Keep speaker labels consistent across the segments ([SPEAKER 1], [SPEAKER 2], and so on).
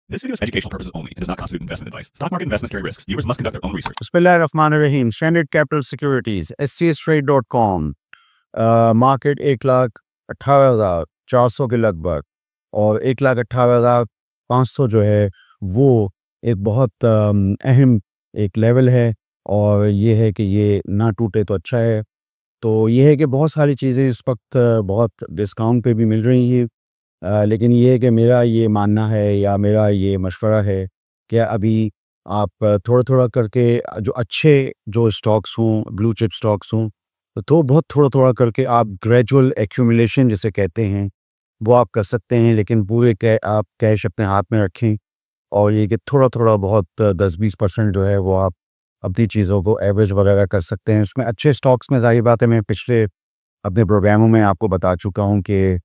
[SPEAKER 1] This video is educational purposes only and does not constitute investment advice. Stock market investments carry risks. Viewers must conduct their own research.
[SPEAKER 2] बिस्मिल्लाहिर्रहमानिर्रहीम। Standard capital securities SCStrade.com market 1,18,400 के लगभग और 1,18,500 जो है वो एक बहुत अहम एक लेवल है और ये है कि ये ना टूटे तो अच्छा है। तो ये है कि बहुत सारी चीज़ें इस वक्त बहुत डिस्काउंट पे भी मिल रही हैं, लेकिन ये है कि मेरा ये मानना है या मेरा ये मशवरा है कि अभी आप थोड़ा-थोड़ा करके जो अच्छे जो स्टॉक्स हों, ब्लू चिप स्टॉक्स हों, तो बहुत थोड़ा-थोड़ा करके आप ग्रेजुअल एक्यूमुलेशन जिसे कहते हैं, वो आप कर सकते हैं। लेकिन पूरे कै आप कैश अपने हाथ में रखें और ये कि थोड़ा-थोड़ा बहुत 10-20% जो है वो आप अपनी चीज़ों को एवरेज वगैरह कर सकते हैं। उसमें अच्छे स्टॉक्स में ज़ाहिर बात है, मैं पिछले अपने प्रोग्रामों में आपको बता चुका हूँ कि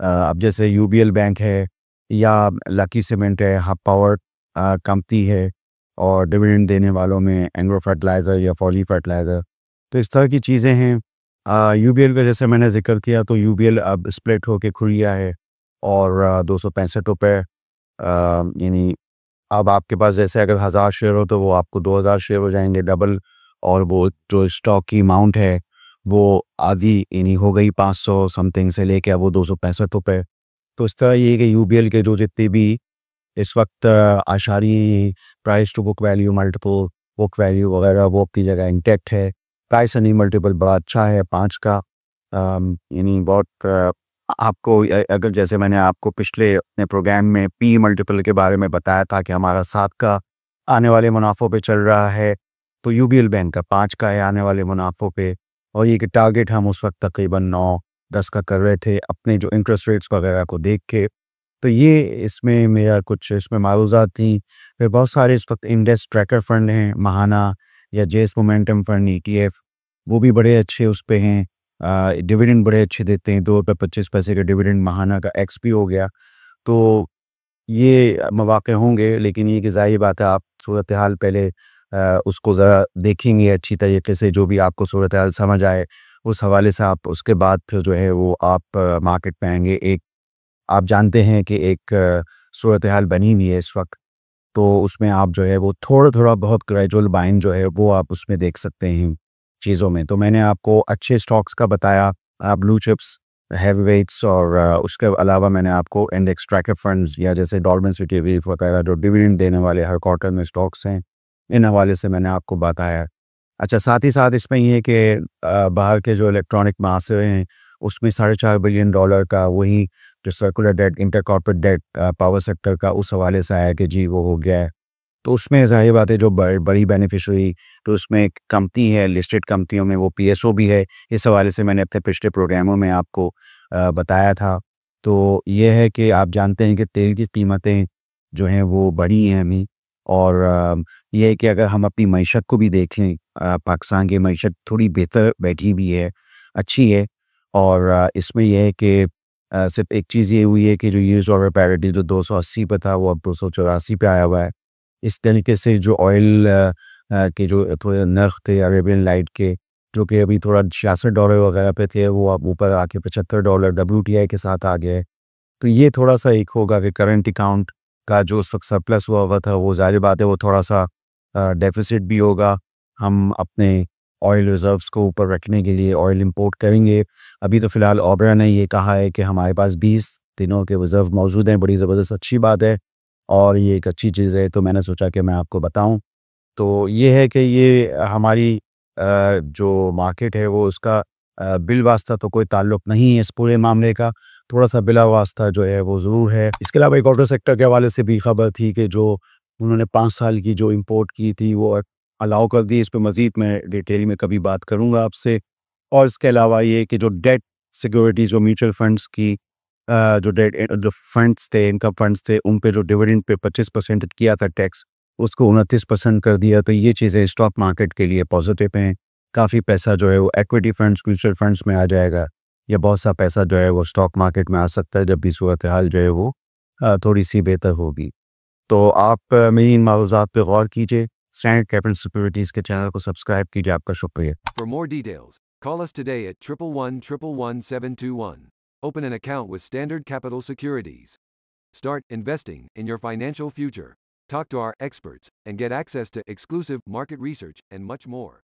[SPEAKER 2] अब जैसे यूबीएल बैंक है या लकी सीमेंट है, हब पावर कंपनी है और डिविडेंड देने वालों में एंग्रो फर्टिलाइज़र या फॉली फर्टिलाइज़र, तो इस तरह की चीज़ें हैं। यूबीएल का जैसे मैंने ज़िक्र किया तो यूबीएल अब स्प्लिट होके खुल गया है और 265 रुपये, यानी अब आपके पास जैसे अगर 1000 शेयर हो तो वो आपको 2000 शेयर हो जाएंगे डबल, और वो जो स्टॉक की अमाउंट है वो आधी यानी हो गई 500 समथिंग से लेके अब वो 265 रुपये। तो इस तरह ये है कि यूबीएल के जो जितने भी इस वक्त आशारी price to book value multiple, book value वगैरह वो अपनी जगह इंटैक्ट है। प्राइस अर्निंग मल्टीपल बड़ा अच्छा है 5 का, यानी बहुत आपको अगर जैसे मैंने आपको पिछले अपने प्रोग्राम में पी मल्टीपल के बारे में बताया था कि हमारा 7 का आने वाले मुनाफों पे चल रहा है, तो यूबीएल बैंक का 5 का है आने वाले मुनाफों पे, और ये कि टारगेट हम उस वक्त तकरीबन 9-10 का कर रहे थे अपने जो इंटरेस्ट रेट्स वगैरह को देख के। तो ये इसमें मेरा कुछ इसमें मारूज़ात थी। फिर बहुत सारे इस वक्त इंडेक्स ट्रैकर फंड हैं, महाना या जेस मोमेंटम फंड ETF, वो भी बड़े अच्छे उस पे हैं। डिविडेंड बड़े अच्छे देते हैं, 2 रुपये 25 पैसे का डिविडेंड महाना का एक्सपी हो गया। तो ये मौक़े होंगे, लेकिन ये कि ज़ाहिर बात है आप सूरत हाल पहले उसको ज़रा देखेंगे अच्छी तरीके से, जो भी आपको सूरत हाल समझ आए उस हवाले से आप उसके बाद फिर जो है वो आप मार्केट में आएंगे। एक आप जानते हैं कि एक सूरत हाल बनी हुई है इस वक्त, तो उसमें आप जो है वो थोड़ा-थोड़ा बहुत ग्रेजुअल बाइंग जो है वो आप उसमें देख सकते हैं चीज़ों में। तो मैंने आपको अच्छे स्टॉक्स का बताया, ब्लू चिप्स, हैवीवेट्स, और उसके अलावा मैंने आपको इंडेक्स ट्रैकर फंड्स या जैसे डॉल्मेन सिटी रीफ वगैरह जो डिविडेंड देने वाले हर क्वार्टर में स्टॉक्स हैं, इन हवाले से मैंने आपको बताया। अच्छा, साथ ही साथ इसमें ये है कि बाहर के जो इलेक्ट्रॉनिक मासरे हैं उसमें $4.5 बिलियन का वही जो circular debt, inter corporate debt power sector का उस हवाले से आया कि जी वो हो गया है। तो उसमें ज़ाहिर बात है जो बड़ी बेनिफिशरी, तो उसमें एक कंपनी है, लिस्टेड कंपनियों में वो पीएसओ भी है। इस हवाले से मैंने अपने पिछले प्रोग्रामों में आपको बताया था। तो ये है कि आप जानते हैं कि तेल की कीमतें जो हैं वो बढ़ी हैं अभी, और ये है कि अगर हम अपनी मईशत को भी देख लें, पाकिस्तान की मईशत थोड़ी बेहतर बैठी भी है, अच्छी है। और इसमें यह है कि सिर्फ एक चीज़ ये हुई है कि जो यूएस डॉलर पैरिटी जो 280 पे था वो अब 284 पे आया हुआ है। इस तरीके से जो ऑयल के जो थोड़े नर्ख थे अरेबियन लाइट के, जो कि अभी थोड़ा $66 वगैरह पे थे, वो अब ऊपर आके $75 WTI के साथ आ गए। तो ये थोड़ा-सा एक होगा कि करंट अकाउंट का जो उस वक्त सरप्लस हुआ हुआ था वो ज़ाहिर बात है वो थोड़ा-सा डेफ़िसिट भी होगा। हम अपने ऑयल रिज़र्व्स को ऊपर रखने के लिए ऑयल इंपोर्ट करेंगे। अभी तो फ़िलहाल ओबरा ने ये कहा है कि हमारे पास 20 दिनों के रिज़र्व मौजूद हैं, बड़ी ज़बरदस्त अच्छी बात है और ये एक अच्छी चीज़ है, तो मैंने सोचा कि मैं आपको बताऊँ। तो ये है कि ये हमारी जो मार्केट है वो उसका बिल वास्ता तो कोई ताल्लुक़ नहीं है इस पूरे मामले का, थोड़ा-सा बिला वास्ता जो है वो ज़रूर है। इसके अलावा एक ऑटो सेक्टर के हवाले से भी खबर थी कि जो उन्होंने 5 साल की जो इम्पोर्ट की थी वो अलाउ कर दी। इस पे मज़ीद मैं डिटेल में कभी बात करूँगा आपसे। और इसके अलावा ये कि जो डेट सिक्योरिटीज़ और म्यूचुअल फंड्स की जो जो फंड्स थे, इनकम फंड्स थे, उन पे जो डिविडेंड पे 25% किया था टैक्स, उसको 29% कर दिया। तो ये चीज़ें स्टॉक मार्केट के लिए पॉजिटिव हैं। काफ़ी पैसा जो है वो इक्विटी फंड्स, म्यूचुअल फंड्स में आ जाएगा, या बहुत सा पैसा जो है वो स्टॉक मार्केट में आ सकता है जब भी सूरत हाल जो है वो थोड़ी-सी बेहतर होगी। तो आप मेरी इन मालूज़ात पे गौर कीजिए। स्टैंडर्ड कैपिटल सिक्योरिटीज़ के चैनल को सब्सक्राइब कीजिए। आपका शुक्रिया।
[SPEAKER 3] For more details, call us today at 111 111 721. Open an account with Standard Capital Securities. Start investing in your financial future. Talk to our experts and get access to exclusive market research and much more.